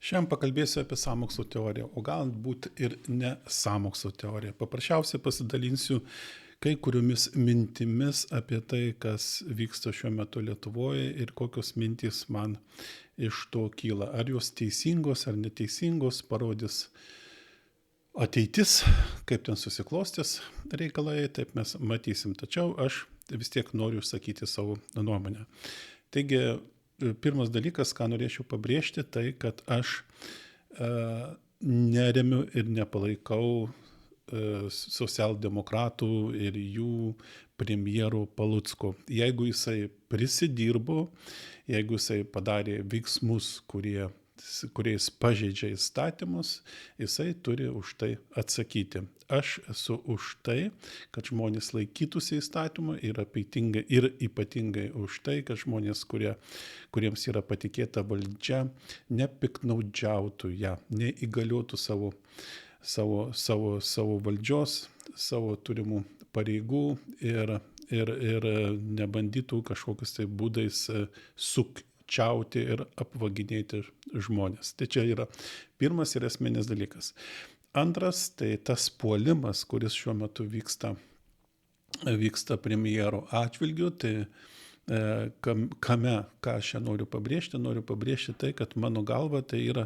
Šiandien pakalbėsiu apie sąmokslo teoriją, o galbūt ir ne sąmokslo teoriją. Paprasčiausiai pasidalinsiu kai kuriomis mintimis apie tai, kas vyksta šiuo metu Lietuvoje ir kokios mintys man iš to kyla. Ar jos teisingos ar neteisingos, parodys ateitis, kaip ten susiklostys reikalai, taip mes matysim. Tačiau aš vis tiek noriu išsakyti savo nuomonę. Taigi, pirmas dalykas, ką norėčiau pabrėžti, tai kad aš neremiu ir nepalaikau socialdemokratų ir jų premjero Palucko. Jeigu jisai prisidirbo, jeigu jisai padarė veiksmus, kuriais pažeidžia įstatymus, jisai turi už tai atsakyti. Aš esu už tai, kad žmonės laikytųsi įstatymų ir ypatingai už tai, kad žmonės, kuriems yra patikėta valdžia, nepiknaudžiautų ją, neįgaliotų savo valdžios, savo turimų pareigų ir nebandytų kažkokius tai būdais sukčiauti ir apvaginėti žmonės. Tai čia yra pirmas ir esminis dalykas. Antras, tai tas puolimas, kuris šiuo metu vyksta premjero atžvilgiu, tai ką aš čia noriu pabrėžti tai, kad mano galva tai yra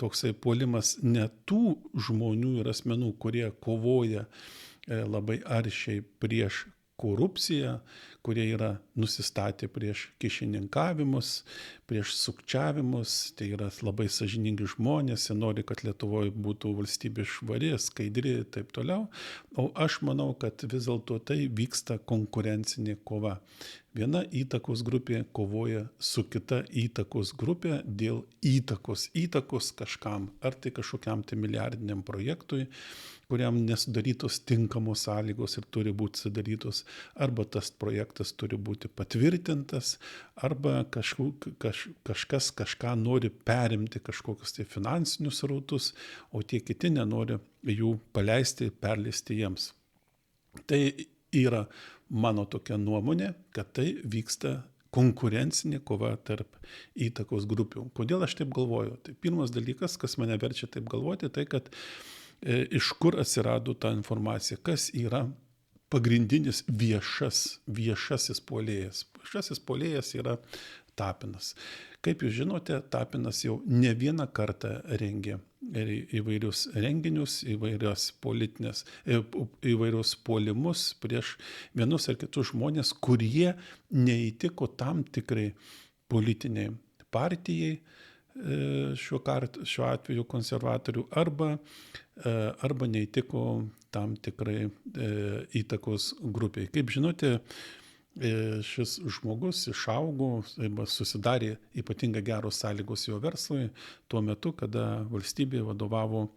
toksai puolimas ne tų žmonių ir asmenų, kurie kovoja labai aršiai prieš korupciją, kurie yra nusistatę prieš kyšininkavimus, prieš sukčiavimus, tai yra labai sąžiningi žmonės, jie nori, kad Lietuvoje būtų valstybė švari, skaidri ir taip toliau. O aš manau, kad vis dėlto tai vyksta konkurencinė kova. Viena įtakos grupė kovoja su kita įtakos grupė dėl įtakos kažkam, ar tai kažkokiam tai milijardiniam projektui, kuriam nesudarytos tinkamos sąlygos ir turi būti sudarytos, arba tas projektas turi būti patvirtintas, arba kažkas kažką nori perimti, kažkokius tai finansinius srautus, o tie kiti nenori jų paleisti, perleisti jiems. Tai yra mano tokia nuomonė, kad tai vyksta konkurencinė kova tarp įtakos grupių. Kodėl aš taip galvoju? Tai pirmas dalykas, kas mane verčia taip galvoti, tai kad iš kur atsirado ta informacija, kas yra pagrindinis viešasis puolėjas. Viešasis puolėjas yra Tapinas. Kaip jūs žinote, Tapinas jau ne vieną kartą rengė įvairius renginius, įvairius puolimus prieš vienus ar kitus žmonės, kurie neįtiko tam tikrai politiniai partijai, šiuo atveju konservatorių, arba neįtiko tam tikrai įtakos grupiai. Kaip žinote, šis žmogus išaugo, susidarė ypatingai geros sąlygos jo verslui tuo metu, kada valstybėje vadovavo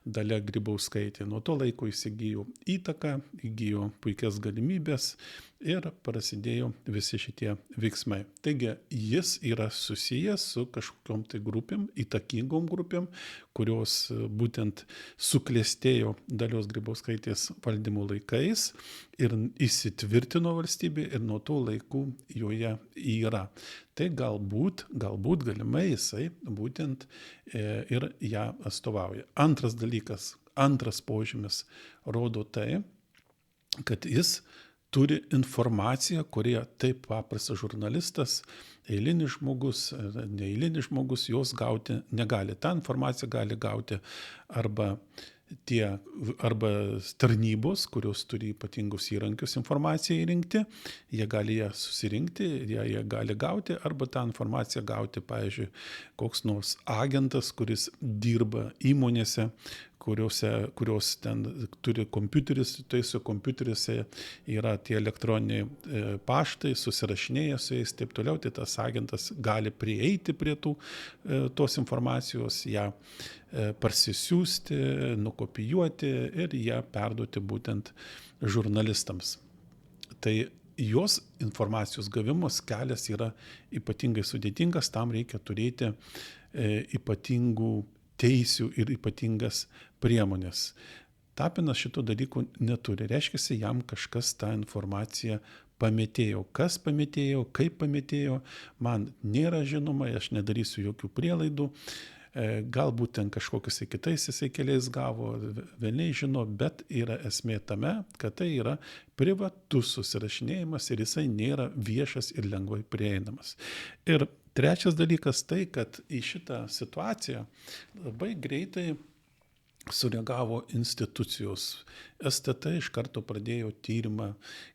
Dalia Grybauskaitė. Nuo to laiko jis įgijo įtaką, įgijo puikias galimybės ir prasidėjo visi šitie veiksmai. Taigi jis yra susijęs su kažkokiom tai grupėm, įtakingom grupėm, kurios būtent suklestėjo Dalios Grybauskaitės valdymo laikais ir įsitvirtino valstybė ir nuo to laikų joje yra. Tai galbūt galimai jisai būtent ir ją atstovauja. Antras dalykas, antras požymis rodo tai, kad jis turi informaciją, kurie taip paprastas žurnalistas, eilinis žmogus, neeilinis žmogus jos gauti negali. Ta informacija gali gauti arba tarnybos, kurios turi ypatingus įrankius informacijai rinkti, jie gali ją susirinkti, jie gali gauti, arba tą informaciją gauti, pavyzdžiui, koks nors agentas, kuris dirba įmonėse, kurios ten turi kompiuteris, tai su kompiuteriuose yra tie elektroniniai paštai, susirašinėja su jais, taip toliau, tai tas agentas gali prieiti prie tos informacijos, ją parsisiųsti, nukopijuoti ir ją perduoti būtent žurnalistams. Tai jos informacijos gavimos kelias yra ypatingai sudėtingas, tam reikia turėti ypatingų teisių ir ypatingas priemonės. Tapinas šitų dalykų neturi. Reiškia, jam kažkas tą informaciją pamėtėjo. Kas pamėtėjo, kaip pamėtėjo, man nėra žinoma, aš nedarysiu jokių prielaidų. Galbūt ten kažkokius kitais jisai keliais gavo, velniai žino, bet yra esmė tame, kad tai yra privatus susirašinėjimas ir jisai nėra viešas ir lengvai prieinamas. Ir trečias dalykas tai, kad į šitą situaciją labai greitai sureagavo institucijos. STT iš karto pradėjo tyrimą,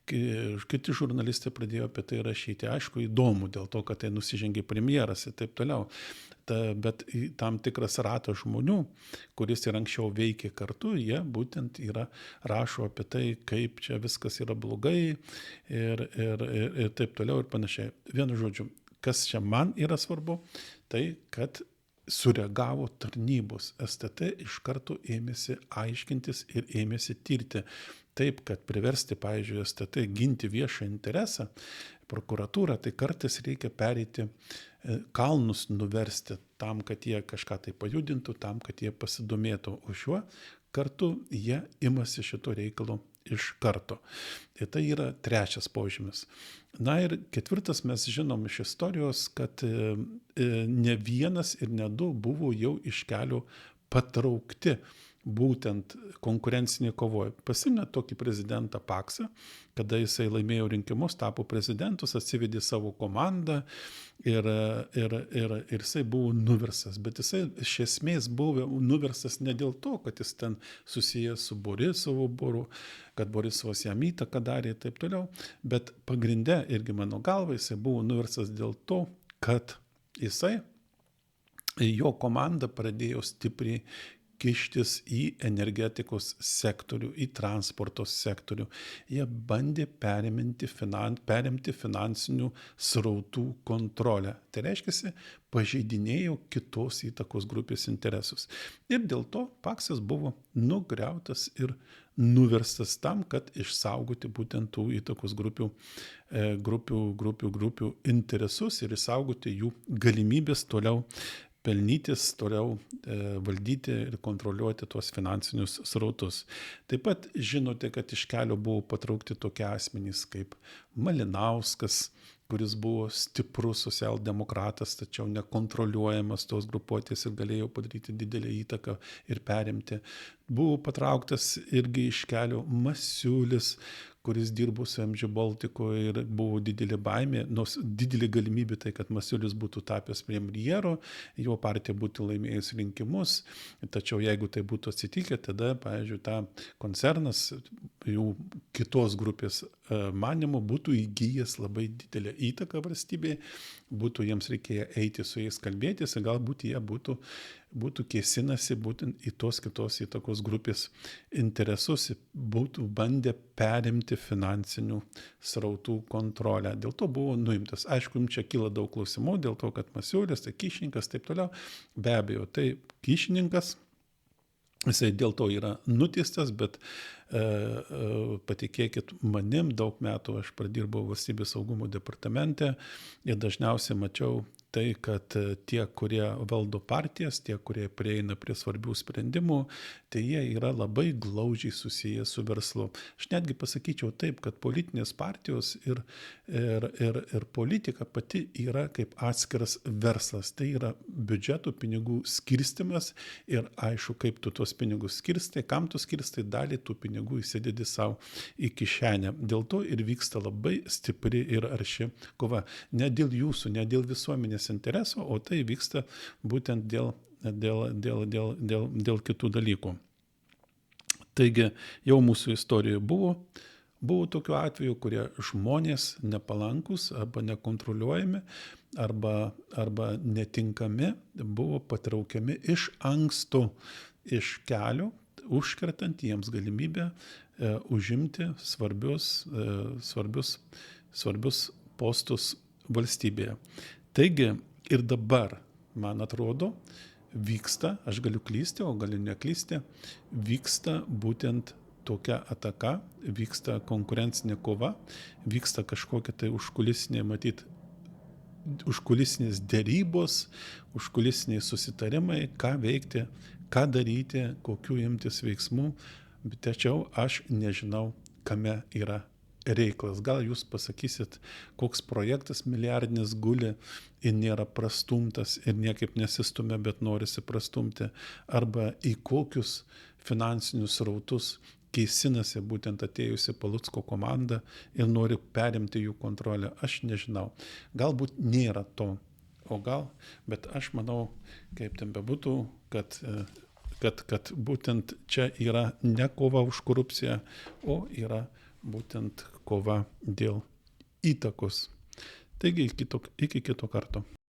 kiti žurnalistai pradėjo apie tai rašyti. Aišku, įdomu dėl to, kad tai nusižengė premjeras ir taip toliau. Bet tam tikras ratas žmonių, kuris ir anksčiau veikė kartu, jie būtent rašo apie tai, kaip čia viskas yra blogai ir taip toliau ir panašiai. Vienu žodžiu, kas čia man yra svarbu, tai kad sureagavo tarnybos. STT iš karto ėmėsi aiškintis ir ėmėsi tirti. Taip, kad priversti, pavyzdžiui, STT ginti viešą interesą, prokuratūrą, tai kartais reikia pereiti kalnus nuversti tam, kad jie kažką tai pajudintų, tam, kad jie pasidomėtų. O šiuo kartu jie imasi šito reikalo iš karto. Ir tai yra trečias požymis. Na ir ketvirtas, mes žinom iš istorijos, kad ne vienas ir ne du buvo jau iš kelio patraukti būtent konkurencinėje kovoje. Pasiminė tokį prezidentą Paksą, kada jisai laimėjo rinkimus, tapo prezidentus, atsivedė savo komandą ir jisai buvo nuversas. Bet jisai iš esmės buvo nuversas ne dėl to, kad jis ten susijęs su Borisovu Boru, kad Borisovas jam įtaką darė ir taip toliau, bet pagrinde irgi mano galva jisai buvo nuversas dėl to, kad jo komanda pradėjo stipriai kištis į energetikos sektorių, į transporto sektorių. Jie bandė perimti finansinių srautų kontrolę. Tai reiškia, pažeidinėjo kitos įtakos grupės interesus. Ir dėl to Paksas buvo nugriautas ir nuverstas tam, kad išsaugoti būtent tų įtakos grupių interesus ir išsaugoti jų galimybės toliau pelnytis, toliau valdyti ir kontroliuoti tuos finansinius srautus. Taip pat žinote, kad iš kelio buvo patraukti tokie asmenys kaip Malinauskas, kuris buvo stiprus socialdemokratas, tačiau nekontroliuojamas tos grupuotės ir galėjo padaryti didelę įtaką ir perimti. Buvo patrauktas irgi iš kelio Masiulis, kuris dirbo su MG Baltiku ir buvo didelė baimė, nors didelė galimybė tai, kad Masiulis būtų tapęs premjero, jo partija būtų laimėjus rinkimus, tačiau jeigu tai būtų atsitikę, tada, pavyzdžiui, ta koncernas jų kitos grupės manymu būtų įgyjęs labai didelę įtaką valstybėje, būtų jiems reikėję eiti su jais kalbėtis ir galbūt jie būtų kėsinasi būtent į tos kitos įtakos grupės interesus, būtų bandę perimti finansinių srautų kontrolę. Dėl to buvo nuimtas. Aišku, jums čia kyla daug klausimų, dėl to, kad Masiulis, tai kyšininkas, taip toliau. Be abejo, tai kyšininkas, jisai dėl to yra nuteistas, bet patikėkit manim, daug metų aš pradirbau Valstybės saugumo departamente ir dažniausiai mačiau tai, kad tie, kurie valdo partijas, tie, kurie prieina prie svarbių sprendimų, tai jie yra labai glaudžiai susiję su verslu. Aš netgi pasakyčiau taip, kad politinės partijos ir politika pati yra kaip atskiras verslas. Tai yra biudžeto pinigų skirstimas ir aišku, kaip tu tuos pinigus skirstai, kam tu skirstai, dalį tų pinigų įsidedi savo į kišenę. Dėl to ir vyksta labai stipri ir arši kova. Ne dėl jūsų, ne dėl visuomenės intereso, o tai vyksta būtent dėl kitų dalykų. Taigi jau mūsų istorijoje buvo tokių atvejų, kurie žmonės nepalankus arba nekontroliuojami arba netinkami buvo patraukiami iš anksto iš kelio, užkertant jiems galimybę užimti svarbius postus valstybėje. Taigi ir dabar, man atrodo, vyksta, aš galiu klysti, o galiu neklysti, vyksta būtent tokia ataka, vyksta konkurencinė kova, vyksta kažkokia tai užkulisinės dėrybos, užkulisiniai susitarimai, ką veikti, ką daryti, kokių imtis veiksmų, tačiau aš nežinau, kame yra reikalas. Gal jūs pasakysit, koks projektas milijardinis guli ir nėra prastumtas ir niekaip nesistumia, bet norisi prastumti, arba į kokius finansinius srautus keisinasi būtent atėjusi Palucko komanda ir nori perimti jų kontrolę. Aš nežinau. Galbūt nėra to, o gal, bet aš manau, kaip ten bebūtų, kad būtent čia yra ne kova už korupciją, o yra būtent kova dėl įtakos. Taigi iki kito karto.